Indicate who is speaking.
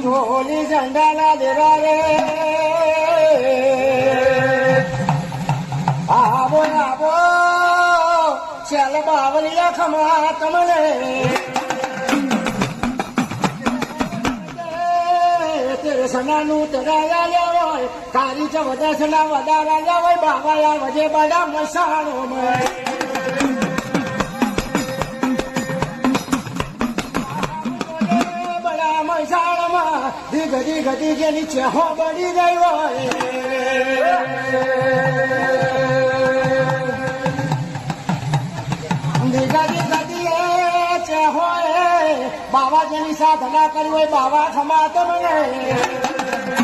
Speaker 1: ઢોલી ઝંડાના દેવા રે આવો આવો ચાલ બાવલિયા ખમા તમને તેરે સનાનું તરાયા લેવાય તારી ચ વદસના વધારા લેવાય બાવાયા વજે બડા મસાણો મય ગદી ગદી કે નીચે હો બળી ગઈ હોય ગદી ગદી એ છે હોય બાબા જેની સાધના કરી હોય બાબા ખમા તમને